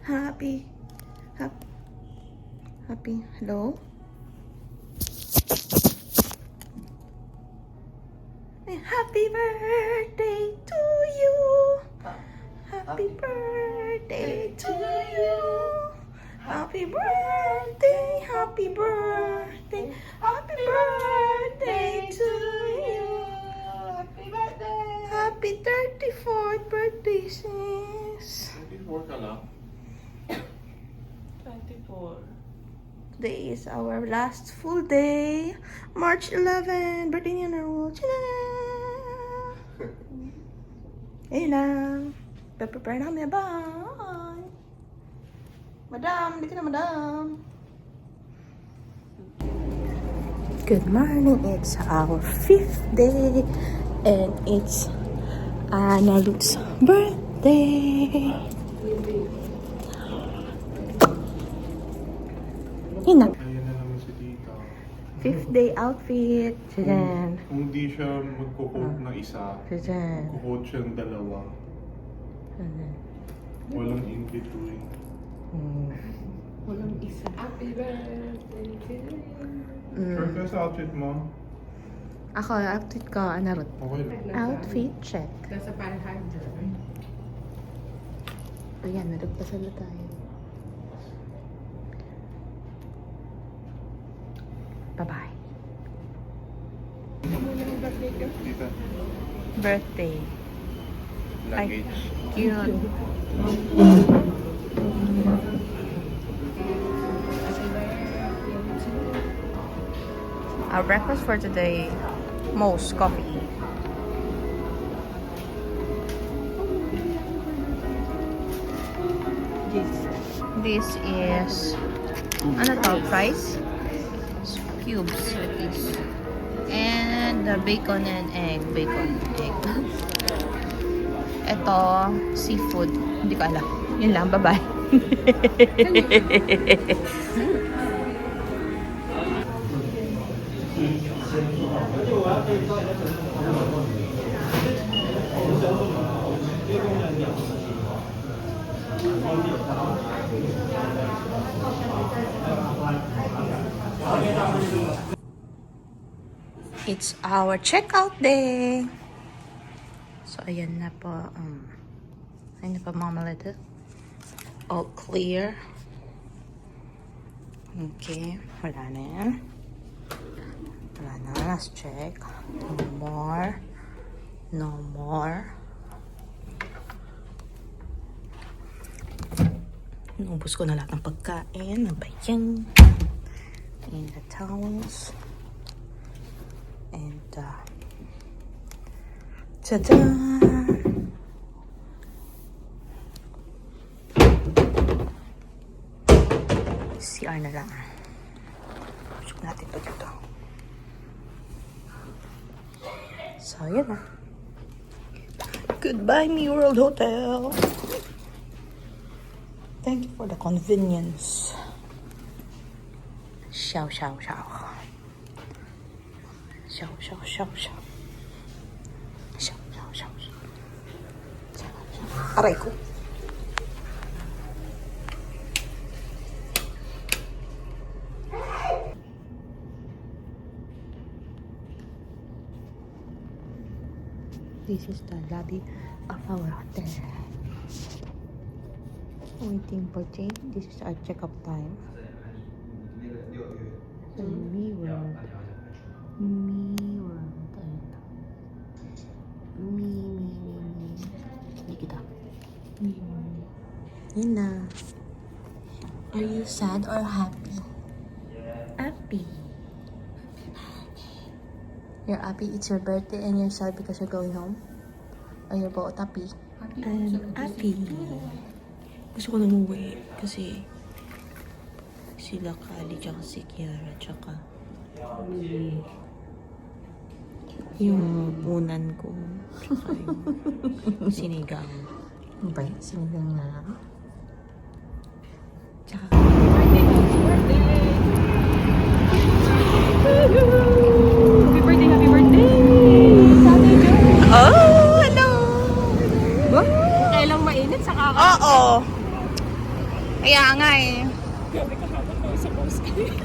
Happy, happy, happy, hello? Happy birthday to you. Happy birthday to you. Happy birthday, happy birthday, happy birthday to you. Happy birthday! Happy 34th birthday, sis. 24 ka lang? 24. Today is our last full day. March 11, birthday niya na Raul. Ayun lang. Prepare na kami. Bye! Madam, dito na madam. Good morning. It's our 5th day. And it's Anna Lut's birthday. Yun na. Ayan na naman si tita. 5th day outfit. Diyan. Kung di siya magko-quote na isa, Diyan. magko-quote siya ng dalawa. Walang in-between. Walang isa. Happy birthday to you. Sure ka sa outfit mo? Ako, outfit ko, ano Ruth? Okay lang. Outfit check. Nasa Panhandler. Ayan, nalagpasan na tayo. Bye-bye. Tita, Birthday. luggage. Cute. Our breakfast for today, most coffee. This is ano to? Fries? Cubes with this. And the bacon and egg. Bacon, egg. Ito, seafood. Hindi ko alam. Yun lang. Bye-bye. It's our checkout day. So, ayan na po. Ayan na po mga maleta. All clear. Okay. Wala na yan. Wala na. Let's check. No more. No more. Inubos ko na lahat ng pagkain. Ano ba yan? And the towels. And, ta-da! CR na lang. Pusok natin ito dito. So, yun na. Goodbye, Me World Hotel. Thank you for the convenience. Xiao, xiao, xiao. Xiao, xiao, xiao, xiao. Xiao, xiao, xiao, xiao. Xiao, xiao. Aray ko. This is the lobby of our hotel. Waiting for change. This is our check-up time. Me World. Me World. Me. Hindi kita. Me World. Yun na. Are you sad or happy? Happy. You're happy it's your birthday and you're sad because you're going home? Or you're both happy? I'm happy. Gusto ko na umuwi kasi sila Kali tsaka si Kiara tsaka yung unan ko tsaka yung sinigang. Ano ba yun? Sinigang na tsaka Happy birthday, happy birthday! oh, hello! Kailang mainit sa kaka. Oo.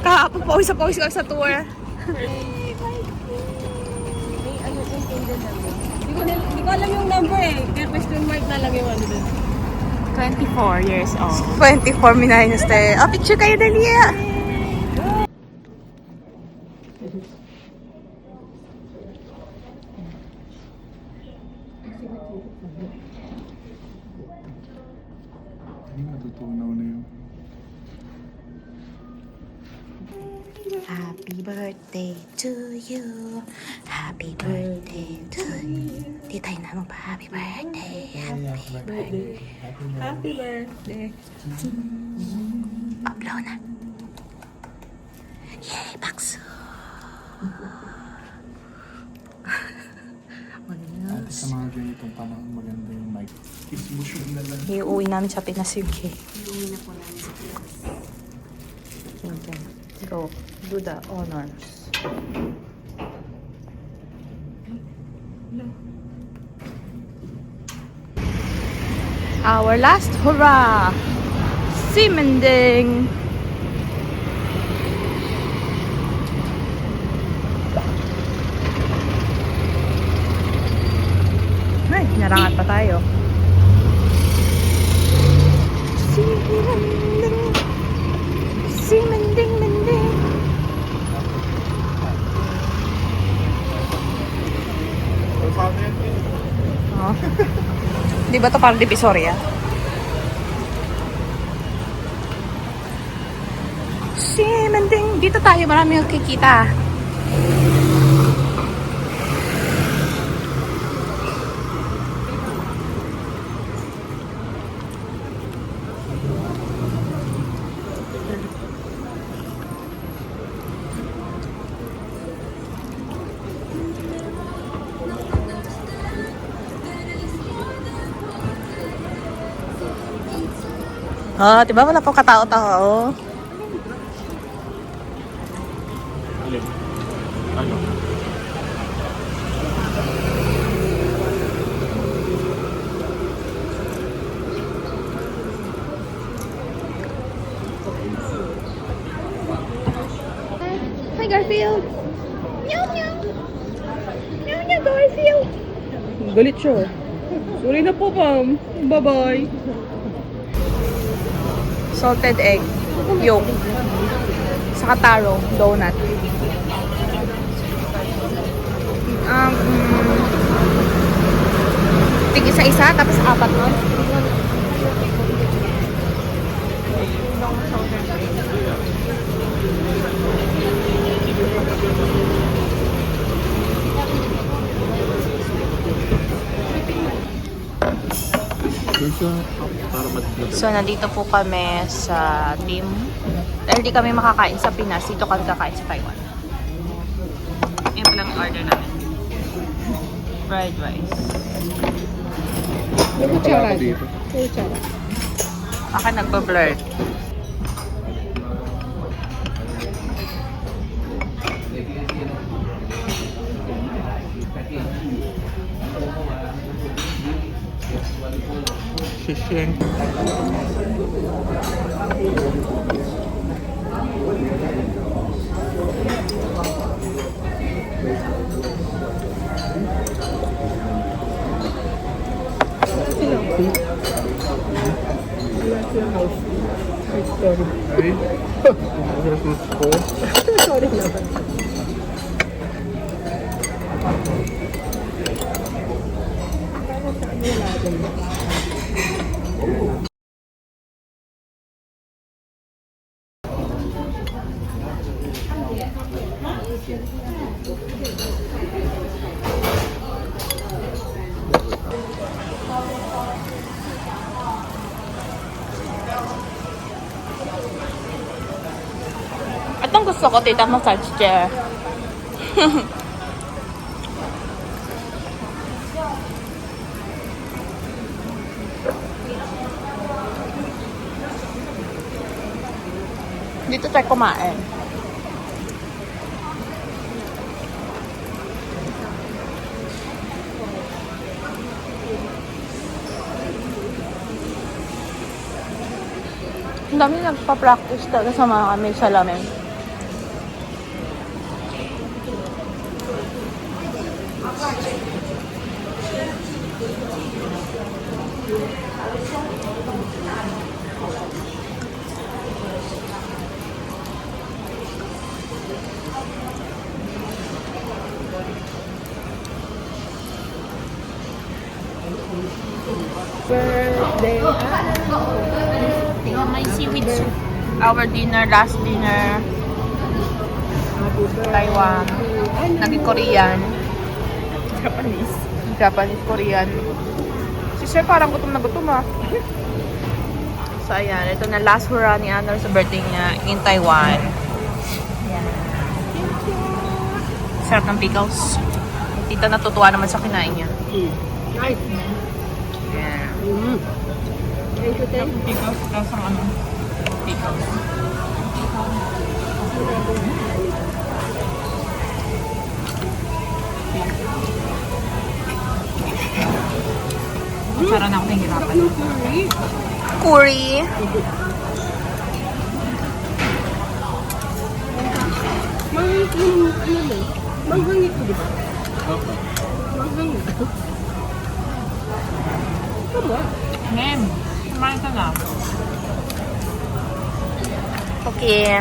Kahapon pawis ko sa tour. Hindi ko alam yung number eh. Kaya question mark na lang yung ano dun. 24 years old. 24 minus tayo. Oh, picture kayo, Dalia! Hindi natutunaw na yun. Happy birthday to you. Happy birthday to you. Di tayo na pa. Happy birthday. Happy birthday. Happy birthday. Pablo na. Yay, bakso. At sa mga ganitong panahon, maganda yung mic. Exposure na lang. Iuwi namin sa Pinas, UK. Okay. Go. Do the honors. Our last hurrah! Simending! Ay, narangat pa tayo. Simending! Simending, mending! Oh. Di ba to parang Divisoria? Simending! Dito tayo, marami yung kikita. Ah, diba wala pang katao-tao? Ano? Hi, Garfield! Meow, meow! Meow, meow, Garfield! Galit siya. Sorry na po, ma'am. Bye-bye. Salted egg, yolk, saka taro, donut. Tig isa-isa, tapos apat nun. Para matipid. So, nandito po kami sa team. Dahil di kami makakain sa Pinas, dito kami kakain sa Taiwan. Yan palang order namin. Fried rice. May kutsara. dito. May kutsara. Baka nagpa-blur. Shisheng. Ay, Jesus ko. Sorry naman. Itong gusto ko, tita, massage chair. Dito tayo kumain. Ang dami nagpa-practice talaga sa mga kami salamin. Birthday. My seaweed soup. Our dinner, last dinner. Taiwan. Naging Korean. Japanese, Korean. Si Sir parang gutom na gutom ah. So ayan, ito na last hurrah ni Honor sa birthday niya in Taiwan. Ayan. Sarap ng pickles. Tita natutuwa naman sa kinain niya. Nice. Yeah. Thank you, thank you. Pickles, kasang ano? Pickles. Para na ako nahihirapan. Curry. Manghang ito, di ba? Manghang ito. Tama. Ma'am, kumain ka na. Okay.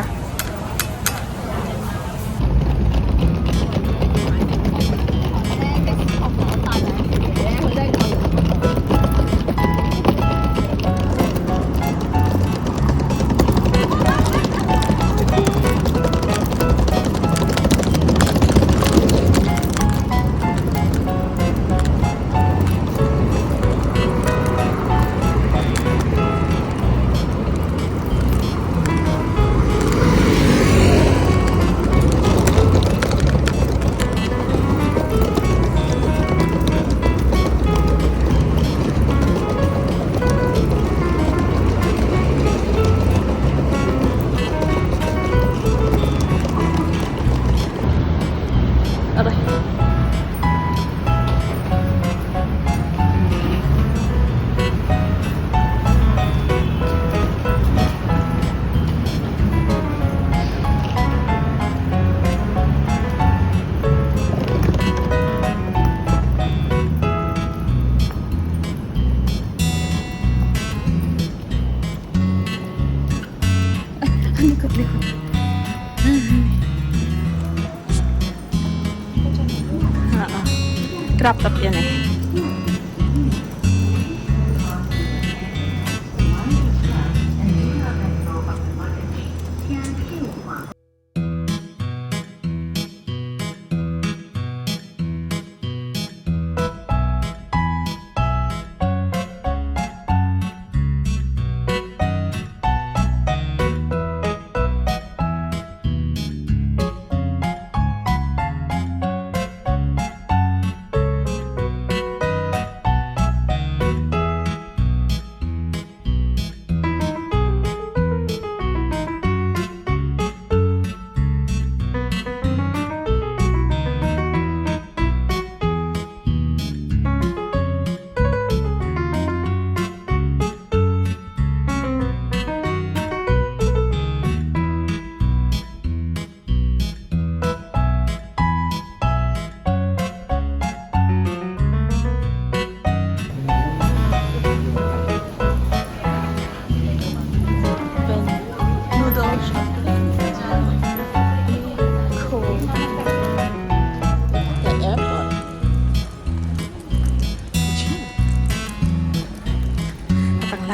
Crop top yan eh.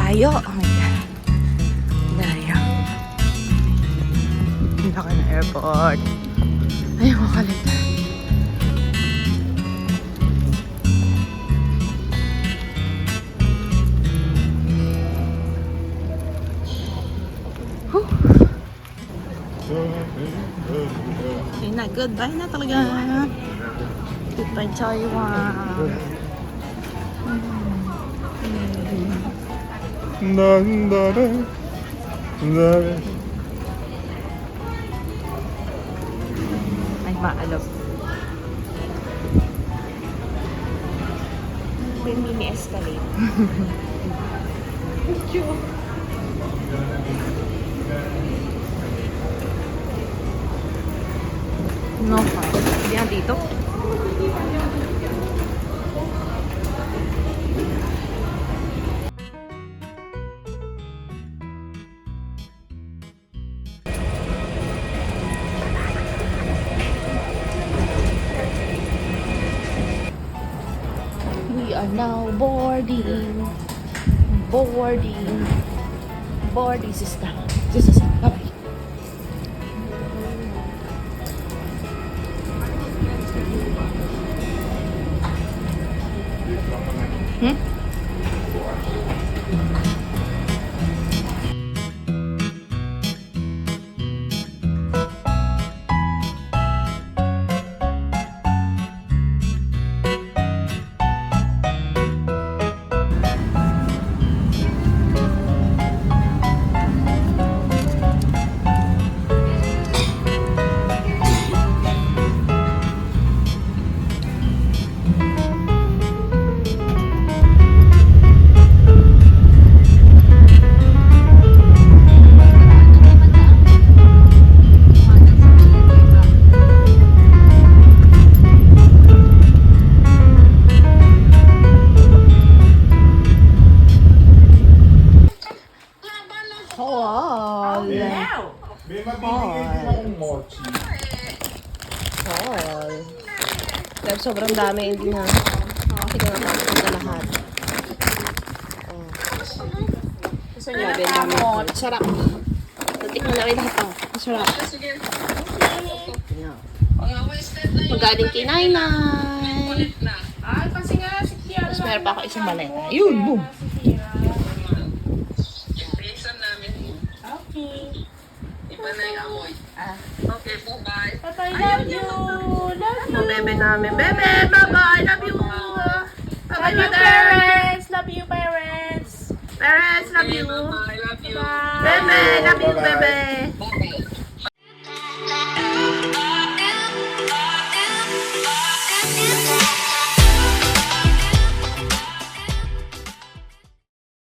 Layo. Oh my God. Layo. Hindi ako na airport. Ayaw ko kalita. Okay na. Goodbye na talaga. Goodbye Taiwan. Ay, maalog. May mini escalate. No fun. Hindi yan dito. are now boarding. Boarding. Boarding system. Bye-bye. May mabibigay din akong mochi. Dahil sobrang dami, hindi na. Kasi ko na na lahat. Gusto niyo ba namin? Sarap. Natikman na rin lahat to. Sarap. Magaling kay Nainay. Tapos meron pa ako isang maleta. Yun, boom. Okay, bye-bye. I love you. Love you. Bebe namin. Bebe, bye-bye. Love you. Bye-bye, parents. Love you, parents. Parents, love you. I love you. Bebe, love you, bebe.